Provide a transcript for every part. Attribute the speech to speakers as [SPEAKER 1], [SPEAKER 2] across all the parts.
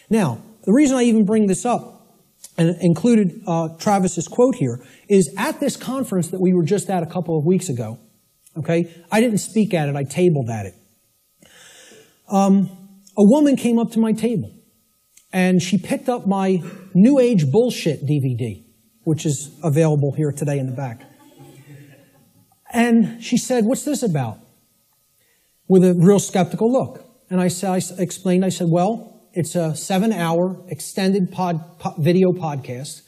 [SPEAKER 1] Now, the reason I even bring this up, and included Travis's quote here, is at this conference that we were just at a couple of weeks ago, okay, I didn't speak at it, I tabled at it. A woman came up to my table, and she picked up my New Age Bullshit DVD, which is available here today in the back. And she said, "What's this about?" With a real skeptical look. And I explained, I said, well, it's a 7-hour extended video podcast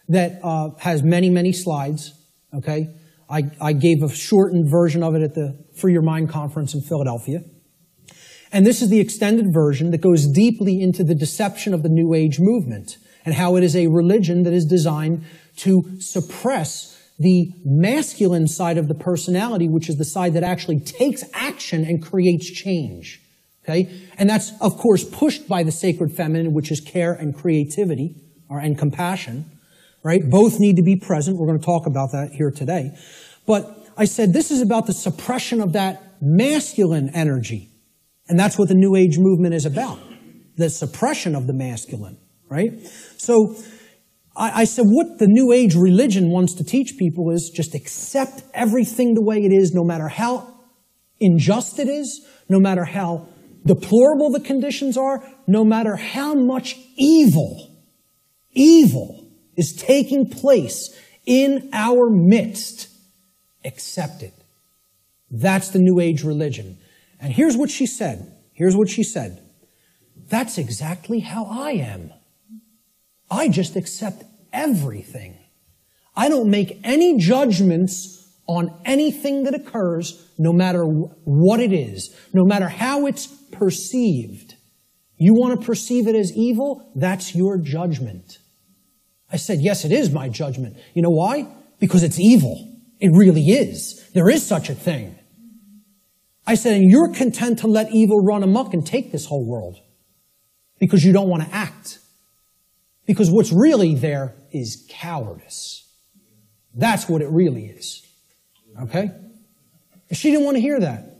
[SPEAKER 1] that has many, many slides, okay? I gave a shortened version of it at the Free Your Mind conference in Philadelphia. And this is the extended version that goes deeply into the deception of the New Age movement and how it is a religion that is designed to suppress the masculine side of the personality, which is the side that actually takes action and creates change. Okay? And that's, of course, pushed by the sacred feminine, which is care and creativity, and compassion, right? Both need to be present. We're going to talk about that here today. But I said this is about the suppression of that masculine energy. And that's what the New Age movement is about. The suppression of the masculine, right? So I said what the New Age religion wants to teach people is just accept everything the way it is, no matter how unjust it is, no matter how deplorable the conditions are, no matter how much evil is taking place in our midst, accept it. That's the New Age religion. And here's what she said. Here's what she said. That's exactly how I am. I just accept everything. I don't make any judgments on anything that occurs, no matter what it is, no matter how it's perceived. You want to perceive it as evil? That's your judgment. I said, yes, it is my judgment. You know why? Because it's evil. It really is. There is such a thing. I said, and you're content to let evil run amok and take this whole world because you don't want to act. Because what's really there is cowardice. That's what it really is. Okay? She didn't want to hear that.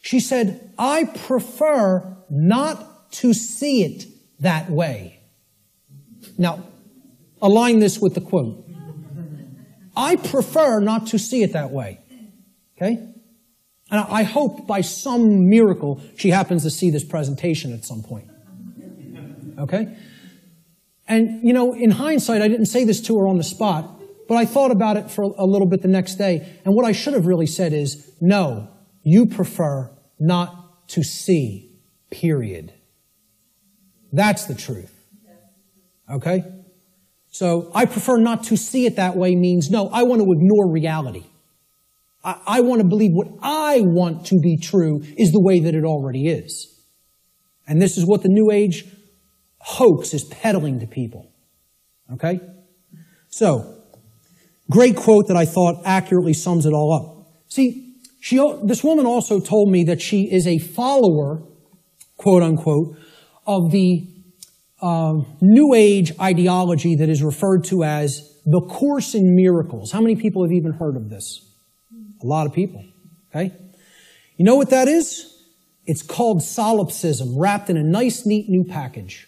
[SPEAKER 1] She said, I prefer not to see it that way. Now, align this with the quote. I prefer not to see it that way. Okay? And I hope by some miracle she happens to see this presentation at some point. Okay? And, you know, in hindsight, I didn't say this to her on the spot, but I thought about it for a little bit the next day. And what I should have really said is, no, you prefer not to see, period. That's the truth. Okay? So I prefer not to see it that way means, no, I want to ignore reality. I want to believe what I want to be true is the way that it already is. And this is what the New Age hoax is peddling to people. Okay? So, great quote that I thought accurately sums it all up. See, this woman also told me that she is a follower, quote unquote, of the New Age ideology that is referred to as the Course in Miracles. How many people have even heard of this? A lot of people. Okay? You know what that is? It's called solipsism, wrapped in a nice, neat new package.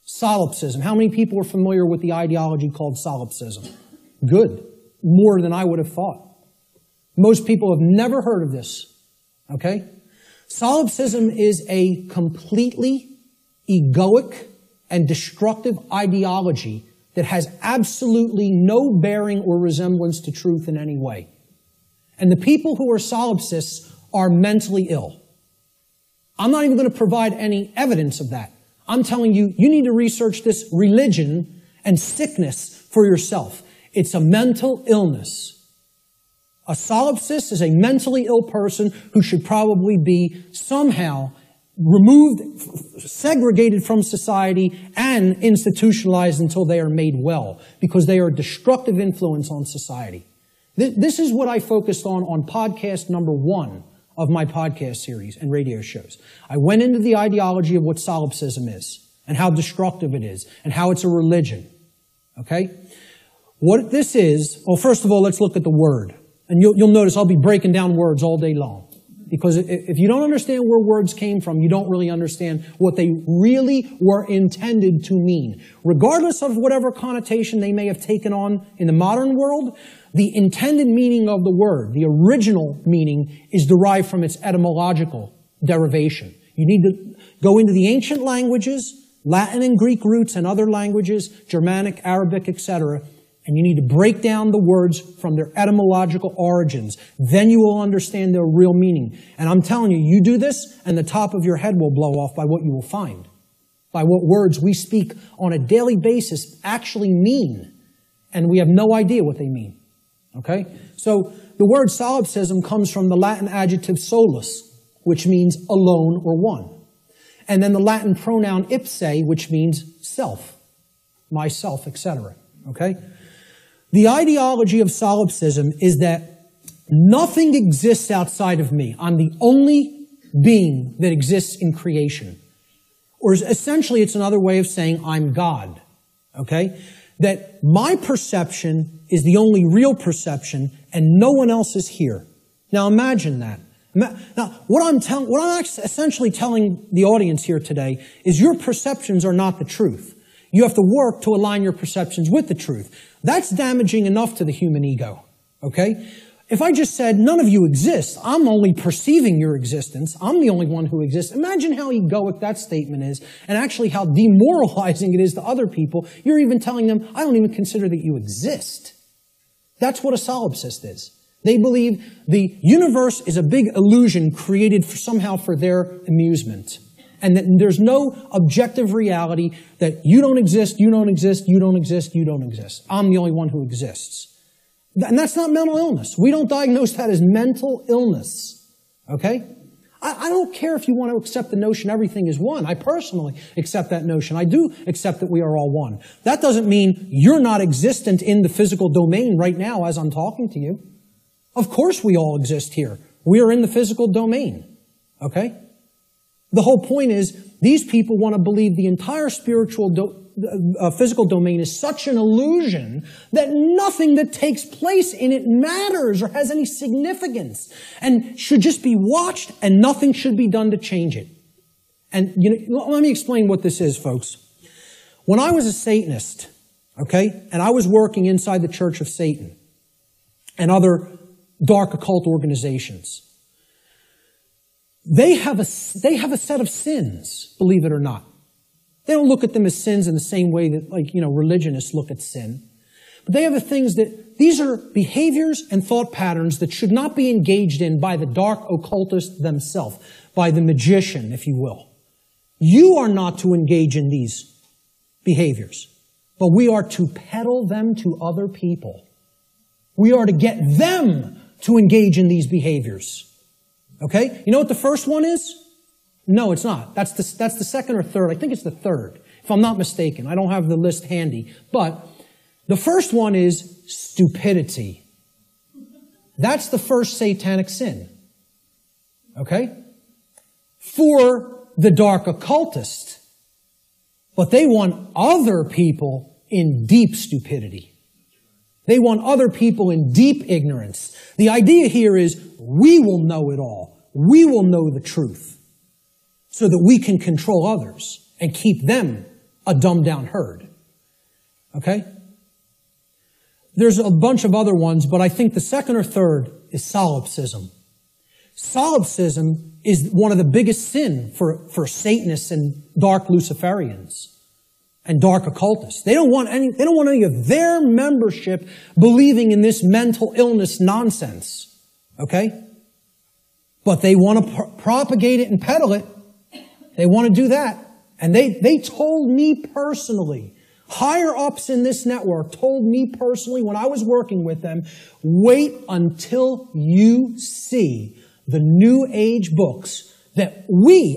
[SPEAKER 1] Solipsism. How many people are familiar with the ideology called solipsism? Good. More than I would have thought. Most people have never heard of this. Okay? Solipsism is a completely egoic and destructive ideology that has absolutely no bearing or resemblance to truth in any way. And the people who are solipsists are mentally ill. I'm not even going to provide any evidence of that. I'm telling you, you need to research this religion and sickness for yourself. It's a mental illness. A solipsist is a mentally ill person who should probably be somehow removed, segregated from society, and institutionalized until they are made well, because they are a destructive influence on society. This is what I focused on podcast number 1 of my podcast series and radio shows. I went into the ideology of what solipsism is, and how destructive it is, and how it's a religion. Okay? What this is, well, first of all, let's look at the word. And you'll notice I'll be breaking down words all day long. Because if you don't understand where words came from, you don't really understand what they really were intended to mean. Regardless of whatever connotation they may have taken on in the modern world, the intended meaning of the word, the original meaning, is derived from its etymological derivation. You need to go into the ancient languages, Latin and Greek roots and other languages, Germanic, Arabic, etc., and you need to break down the words from their etymological origins. Then you will understand their real meaning. And I'm telling you, you do this, and the top of your head will blow off by what you will find, by what words we speak on a daily basis actually mean. And we have no idea what they mean. Okay? So the word solipsism comes from the Latin adjective solus, which means alone or one. And then the Latin pronoun ipse, which means self, myself, etc. Okay? The ideology of solipsism is that nothing exists outside of me. I'm the only being that exists in creation. Or essentially, it's another way of saying I'm God. Okay? That my perception is the only real perception and no one else is here. Now imagine that. Now, what I'm essentially telling the audience here today is your perceptions are not the truth. You have to work to align your perceptions with the truth. That's damaging enough to the human ego, okay? If I just said, none of you exist, I'm only perceiving your existence, I'm the only one who exists, imagine how egoic that statement is, and actually how demoralizing it is to other people. You're even telling them, I don't even consider that you exist. That's what a solipsist is. They believe the universe is a big illusion created somehow for their amusement. And that there's no objective reality that you don't exist, you don't exist, you don't exist, you don't exist. I'm the only one who exists. And that's not mental illness. We don't diagnose that as mental illness. Okay? I don't care if you want to accept the notion everything is one. I personally accept that notion. I do accept that we are all one. That doesn't mean you're not existent in the physical domain right now as I'm talking to you. Of course we all exist here. We are in the physical domain. Okay? The whole point is, these people want to believe the entire spiritual physical domain is such an illusion that nothing that takes place in it matters or has any significance and should just be watched and nothing should be done to change it. And let me explain what this is, folks. When I was a Satanist, okay, and I was working inside the Church of Satan and other dark occult organizations, they have a set of sins, believe it or not. They don't look at them as sins in the same way that, religionists look at sin. But they have the things that, these are behaviors and thought patterns that should not be engaged in by the dark occultist themselves, by the magician, if you will. You are not to engage in these behaviors, but we are to peddle them to other people. We are to get them to engage in these behaviors. Okay? You know what the first one is? No, it's not. That's the second or third. I think it's the third, if I'm not mistaken. I don't have the list handy. But the first one is stupidity. That's the first satanic sin. Okay? For the dark occultist. But they want other people in deep stupidity. They want other people in deep ignorance. The idea here is we will know it all. We will know the truth so that we can control others and keep them a dumbed-down herd. Okay? There's a bunch of other ones, but I think the second or third is solipsism. Solipsism is one of the biggest sin for Satanists and dark Luciferians and dark occultists. They don't want any of their membership believing in this mental illness nonsense. Okay? But they want to propagate it and peddle it. They want to do that. And they told me personally, higher ups in this network told me personally when I was working with them, wait until you see the New Age books that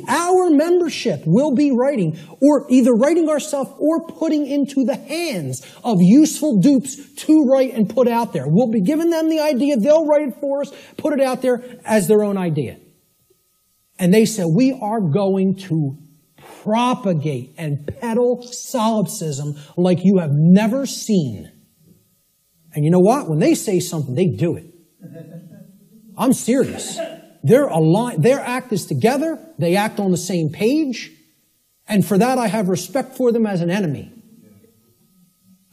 [SPEAKER 1] our membership, will be writing, or either writing ourselves or putting into the hands of useful dupes to write and put out there. We'll be giving them the idea, they'll write it for us, put it out there as their own idea. And they said, we are going to propagate and peddle solipsism like you have never seen. And you know what? When they say something, they do it. I'm serious. They're aligned. Their act is together. They act on the same page. And for that, I have respect for them as an enemy.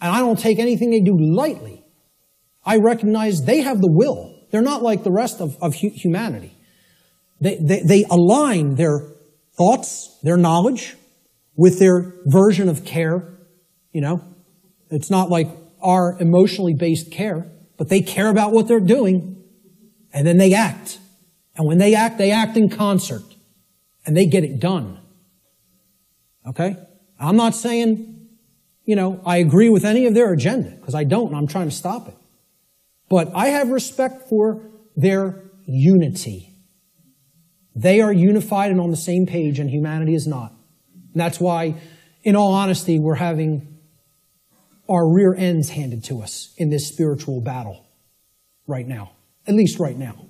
[SPEAKER 1] And I don't take anything they do lightly. I recognize they have the will. They're not like the rest of humanity. They align their thoughts, their knowledge, with their version of care. You know, it's not like our emotionally based care, but they care about what they're doing, and then they act. And when they act in concert, and they get it done. Okay? I'm not saying, you know, I agree with any of their agenda, because I don't, and I'm trying to stop it. But I have respect for their unity. They are unified and on the same page, and humanity is not. And that's why, in all honesty, we're having our rear ends handed to us in this spiritual battle right now. At least right now.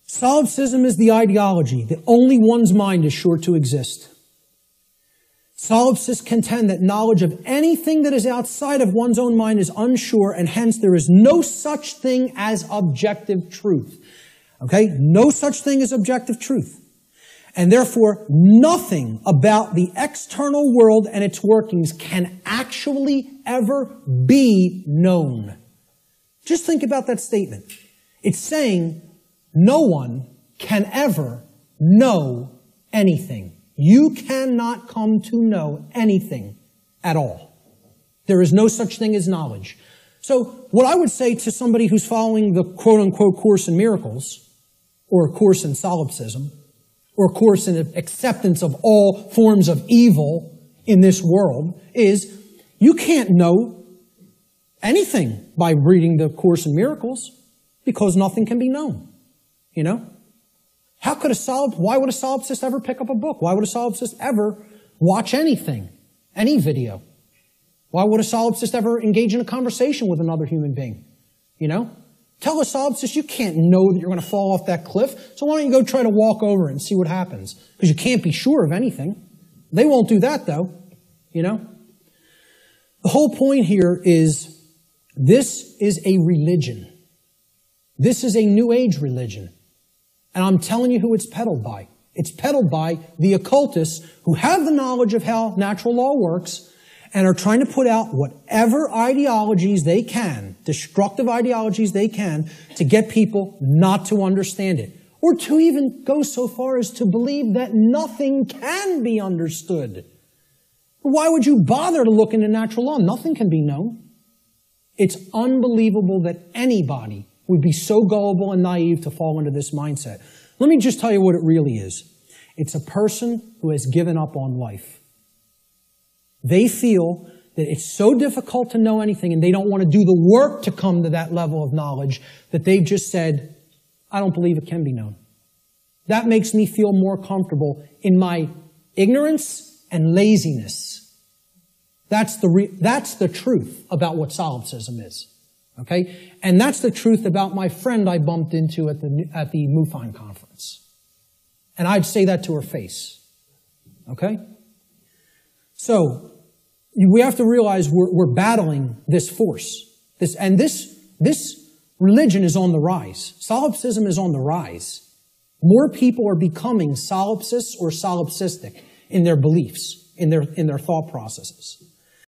[SPEAKER 1] Solipsism is the ideology that only one's mind is sure to exist. Solipsists contend that knowledge of anything that is outside of one's own mind is unsure, and hence there is no such thing as objective truth. Okay? No such thing as objective truth. And therefore, nothing about the external world and its workings can actually ever be known. Just think about that statement. It's saying no one can ever know anything. You cannot come to know anything at all. There is no such thing as knowledge. So what I would say to somebody who's following the quote-unquote Course in Miracles, or a Course in Solipsism, or a Course in acceptance of all forms of evil in this world, is you can't know anything by reading the Course in Miracles, because nothing can be known. You know? Why would a solipsist ever pick up a book? Why would a solipsist ever watch anything? Any video? Why would a solipsist ever engage in a conversation with another human being? You know? Tell a solipsist you can't know that you're going to fall off that cliff, so why don't you go try to walk over and see what happens? Because you can't be sure of anything. They won't do that, though. You know? The whole point here is this is a religion. This is a New Age religion. And I'm telling you who it's peddled by. It's peddled by the occultists who have the knowledge of how natural law works and are trying to put out whatever ideologies they can, destructive ideologies they can, to get people not to understand it. Or to even go so far as to believe that nothing can be understood. Why would you bother to look into natural law? Nothing can be known. It's unbelievable that anybody would be so gullible and naive to fall into this mindset. Let me just tell you what it really is. It's a person who has given up on life. They feel that it's so difficult to know anything, and they don't want to do the work to come to that level of knowledge, that they've just said, I don't believe it can be known. That makes me feel more comfortable in my ignorance and laziness. That's the truth about what solipsism is. Okay? And that's the truth about my friend I bumped into at the MUFON conference. And I'd say that to her face. Okay? So, we have to realize we're battling this force. This religion is on the rise. Solipsism is on the rise. More people are becoming solipsists or solipsistic in their beliefs, in their thought processes.